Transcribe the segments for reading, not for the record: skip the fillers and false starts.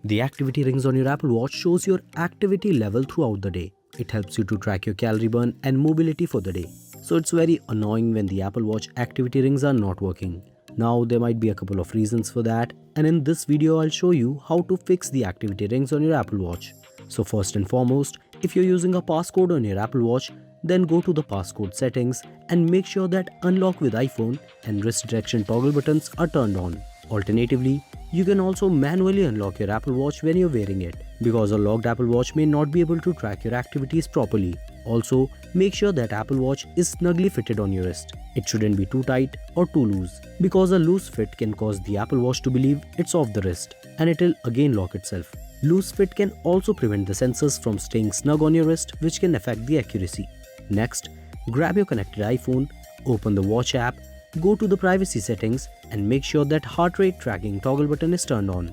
The activity rings on your Apple Watch shows your activity level throughout the day. It helps you to track your calorie burn and mobility for the day. So it's very annoying when the Apple Watch activity rings are not working. Now there might be a couple of reasons for that, and in this video I'll show you how to fix the activity rings on your Apple Watch. So first and foremost, if you're using a passcode on your Apple Watch, then go to the passcode settings and make sure that unlock with iPhone and wrist direction toggle buttons are turned on. Alternatively, you can also manually unlock your Apple Watch when you're wearing it, because a locked Apple Watch may not be able to track your activities properly. Also, make sure that Apple Watch is snugly fitted on your wrist. It shouldn't be too tight or too loose, because a loose fit can cause the Apple Watch to believe it's off the wrist and it'll again lock itself. Loose fit can also prevent the sensors from staying snug on your wrist, which can affect the accuracy. Next, grab your connected iPhone, open the watch app, go to the privacy settings and make sure that heart rate tracking toggle button is turned on.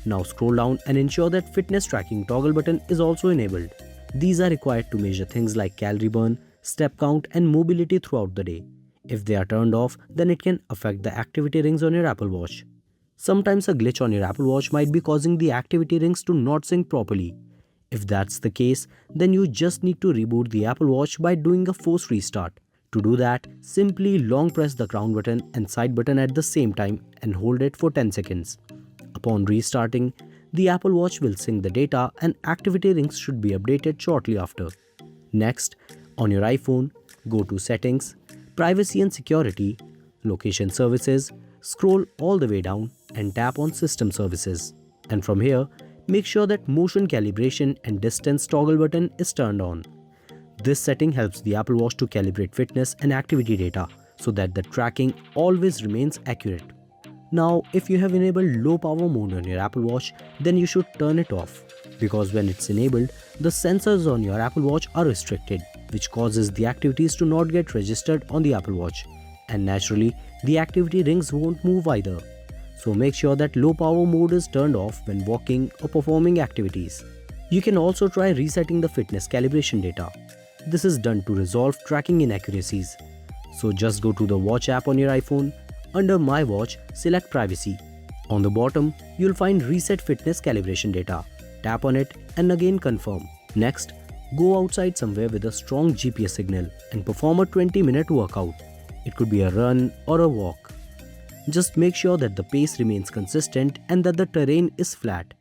Now scroll down and ensure that fitness tracking toggle button is also enabled. These are required to measure things like calorie burn, step count and mobility throughout the day. If they are turned off, then it can affect the activity rings on your Apple Watch. Sometimes a glitch on your Apple Watch might be causing the activity rings to not sync properly. If that's the case, then you just need to reboot the Apple Watch by doing a forced restart. To do that, simply long press the crown button and side button at the same time and hold it for 10 seconds. Upon restarting, the Apple Watch will sync the data and activity rings should be updated shortly after. Next, on your iPhone, go to Settings, Privacy and Security, Location Services, scroll all the way down and tap on System Services. And from here, make sure that Motion Calibration and Distance toggle button is turned on. This setting helps the Apple Watch to calibrate fitness and activity data so that the tracking always remains accurate. Now, if you have enabled low power mode on your Apple Watch, then you should turn it off, because when it's enabled, the sensors on your Apple Watch are restricted, which causes the activities to not get registered on the Apple Watch. And naturally, the activity rings won't move either. So make sure that low power mode is turned off when walking or performing activities. You can also try resetting the fitness calibration data. This is done to resolve tracking inaccuracies. So just go to the watch app on your iPhone. Under My Watch, select Privacy. On the bottom, you'll find Reset Fitness Calibration Data. Tap on it and again confirm. Next, go outside somewhere with a strong GPS signal and perform a 20-minute workout. It could be a run or a walk. Just make sure that the pace remains consistent and that the terrain is flat.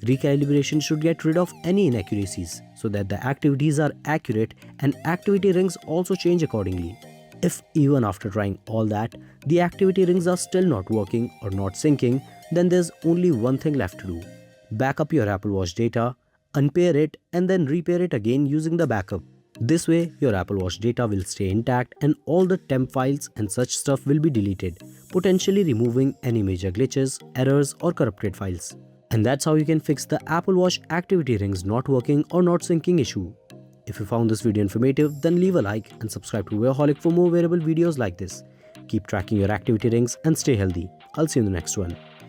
Recalibration should get rid of any inaccuracies so that the activities are accurate and activity rings also change accordingly. If even after trying all that, the activity rings are still not working or not syncing, then there's only one thing left to do. Back up your Apple Watch data, unpair it and then repair it again using the backup. This way, your Apple Watch data will stay intact and all the temp files and such stuff will be deleted, potentially removing any major glitches, errors or corrupted files. And that's how you can fix the Apple Watch activity rings not working or not syncing issue. If you found this video informative, then leave a like and subscribe to Wearholic for more wearable videos like this. Keep tracking your activity rings and stay healthy. I'll see you in the next one.